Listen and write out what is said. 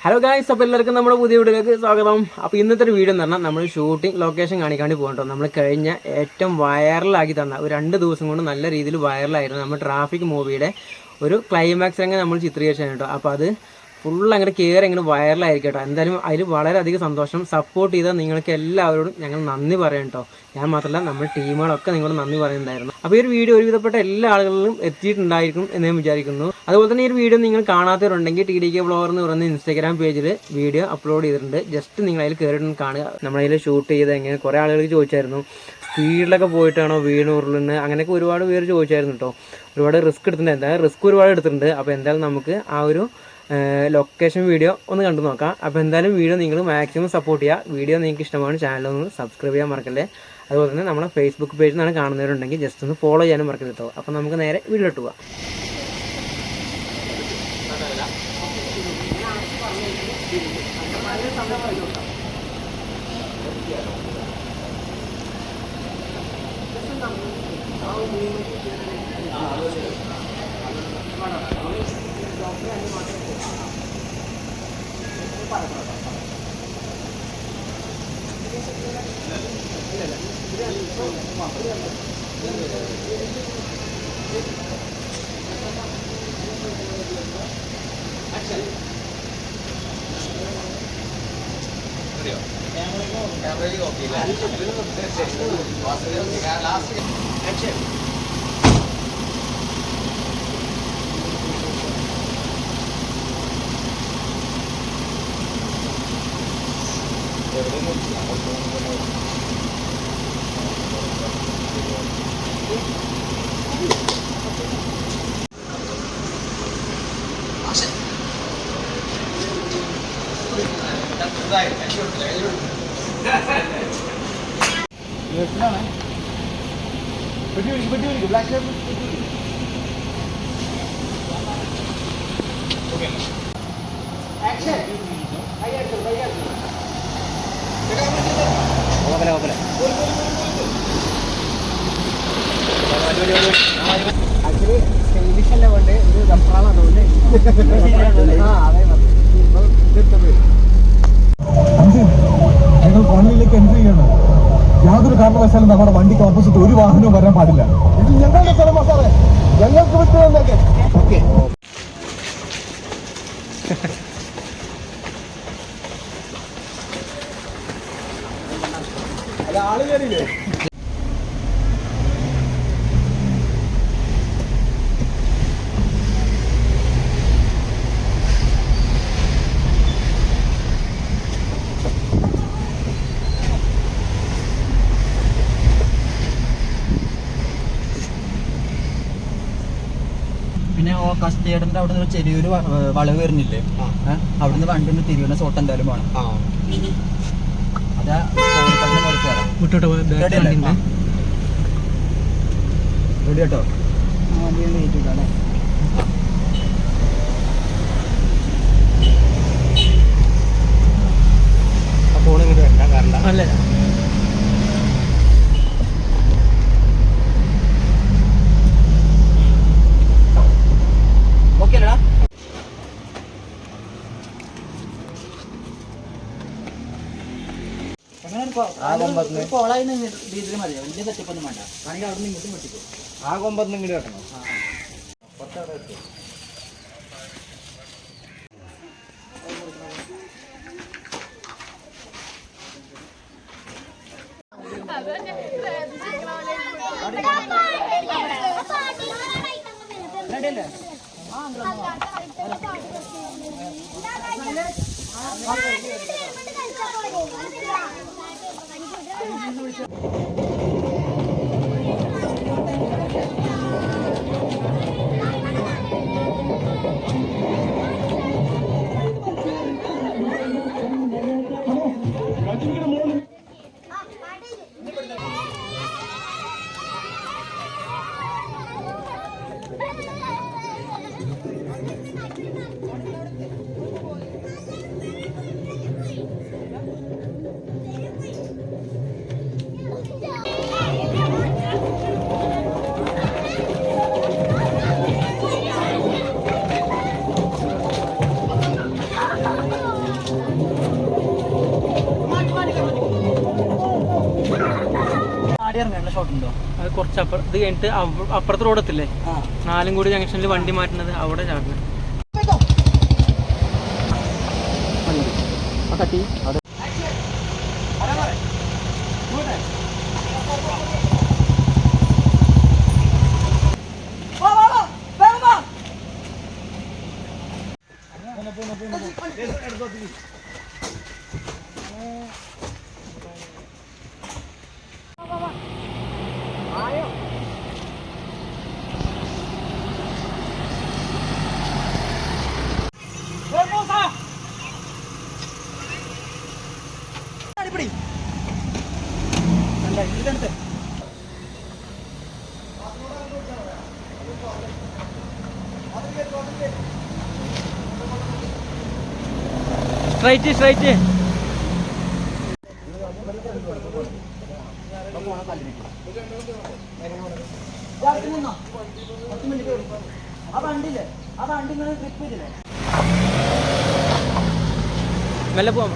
Hello guys, അപ്പോൾ എല്ലാവർക്കും നമ്മുടെ പുതിയ വീഡിയോയിലേക്ക് സ്വാഗതം. അപ്പോൾ ഇന്നത്തെ ഒരു വീഡിയോ എന്ന് പറഞ്ഞാൽ നമ്മൾ ഷൂട്ടിംഗ് ലൊക്കേഷൻ കാണിക്കാണ്ടി പോകട്ടോ. നമ്മൾ കഴിഞ്ഞ ഏറ്റവും വൈറലാക്കി തന്ന ഒരു 2 ദിവസം കൊണ്ട് നല്ല രീതിയിൽ വൈറലായിരുന്നു നമ്മൾ ട്രാഫിക് മൂവിയുടെ ഒരു ക്ലൈമാക്സ് രംഗം നമ്മൾ ചിത്രീകരിച്ചു കേട്ടോ. അപ്പോൾ അത് ഫുൾ അങ്ങനെ കയറി ഇങ്ങനെ വൈറലായിരിക്കും കേട്ടോ. എന്തായാലും അതിൽ വളരെയധികം സന്തോഷം. സപ്പോർട്ട് ചെയ്താൽ നിങ്ങൾക്ക് എല്ലാവരോടും ഞങ്ങൾ നന്ദി പറയാം കേട്ടോ. ഞാൻ മാത്രമല്ല നമ്മുടെ ടീമുകളൊക്കെ നിങ്ങളോട് നന്ദി പറയുന്നുണ്ടായിരുന്നു. അപ്പോൾ ഈ ഒരു വീഡിയോ ഒരുവിധപ്പെട്ട എല്ലാ ആളുകളിലും എത്തിയിട്ടുണ്ടായിരിക്കും എന്ന് ഞാൻ വിചാരിക്കുന്നു. അതുപോലെ തന്നെ ഈ ഒരു വീഡിയോ നിങ്ങൾ കാണാത്തവരുണ്ടെങ്കിൽ TDK വ്ളോഗർ എന്ന് പറയുന്ന ഇൻസ്റ്റാഗ്രാം പേജിൽ വീഡിയോ അപ്ലോഡ് ചെയ്തിട്ടുണ്ട്. ജസ്റ്റ് നിങ്ങൾ അതിൽ കയറിയിട്ട് കാണുക. നമ്മളതിൽ ഷൂട്ട് ചെയ്ത് എങ്ങനെ കുറേ ആളുകൾക്ക് ചോദിച്ചായിരുന്നു, സ്പീഡിലൊക്കെ പോയിട്ടാണോ വീണൂറിലെന്ന്, അങ്ങനെയൊക്കെ ഒരുപാട് പേര് ചോദിച്ചായിരുന്നു കേട്ടോ. ഒരുപാട് റിസ്ക് എടുത്തിട്ടുണ്ട്. എന്തായാലും റിസ്ക് ഒരുപാട് എടുത്തിട്ടുണ്ട്. അപ്പോൾ എന്തായാലും നമുക്ക് ആ ഒരു ലൊക്കേഷൻ വീഡിയോ ഒന്ന് കണ്ടു നോക്കാം. അപ്പോൾ എന്തായാലും വീഡിയോ നിങ്ങൾ മാക്സിമം സപ്പോർട്ട് ചെയ്യുക. വീഡിയോ നിങ്ങൾക്ക് ഇഷ്ടമാണ് ചാനലൊന്ന് സബ്സ്ക്രൈബ് ചെയ്യാൻ മറക്കല്ലേ. അതുപോലെ തന്നെ നമ്മുടെ ഫേസ്ബുക്ക് പേജിൽ നിന്നാണ് കാണുന്നവരുണ്ടെങ്കിൽ ജസ്റ്റ് ഒന്ന് ഫോളോ ചെയ്യാനും മറക്കരുത് കേട്ടോ. അപ്പോൾ നമുക്ക് നേരെ വീഡിയോ ഇട്ട് പോവാം. ആക്ച്വലി സ്റ്റൈലിഷ് അല്ല കൊണ്ട് ഒരു റഫറാണ് ഞങ്ങൾ കോളനിയിലേക്ക് എൻട്രി ചെയ്യണം. യാതൊരു കാരണവശാലും നമ്മുടെ വണ്ടിക്ക് ഓപ്പോസിറ്റ് ഒരു വാഹനവും വരാൻ പാടില്ല. ഇത് ഞങ്ങളുടെ സ്ഥലമാ സാറേ, ഞങ്ങൾക്ക് വിട്ടു തന്നേക്കെ. ഓക്കെ, അത് ആള് കയറിയില്ലേ? പിന്നെ കസ്റ്റേഡിന്റെ അവിടെ നിന്ന് ചെറിയൊരു വളവ് വരുന്നില്ലേ, അവിടുന്ന് വണ്ടി ഒന്ന് തിരിയുന്ന സോട്ട് എന്തായാലും വേണം. അതാ റെഡി കേട്ടോ. ഫോൺ ഇങ്ങോട്ട് വേണ്ട, കാരണം അല്ല രീതിയിൽ മതി, വലിയ തെറ്റിപ്പൊന്നും വേണ്ട. ആണെങ്കിൽ അവിടെ നിന്ന് ഇങ്ങോട്ടും പറ്റിക്കും. ആ കൊമ്പത്ത് ഇങ്ങോട്ട് കെട്ടണം. ചാടി ഇറങ്ങാനുള്ള ഷോട്ട് ഉണ്ടോ? അത് കുറച്ച് ഇത് കഴിഞ്ഞിട്ട് അപ്പുറത്ത് റോഡത്തില്ലേ, നാലും കൂടി ജംഗ്ഷനിൽ വണ്ടി മാറ്റുന്നത്, അവിടെ ചാടുന്നത്. സ്ട്രൈറ്റ് മെല്ലെ പോവാം.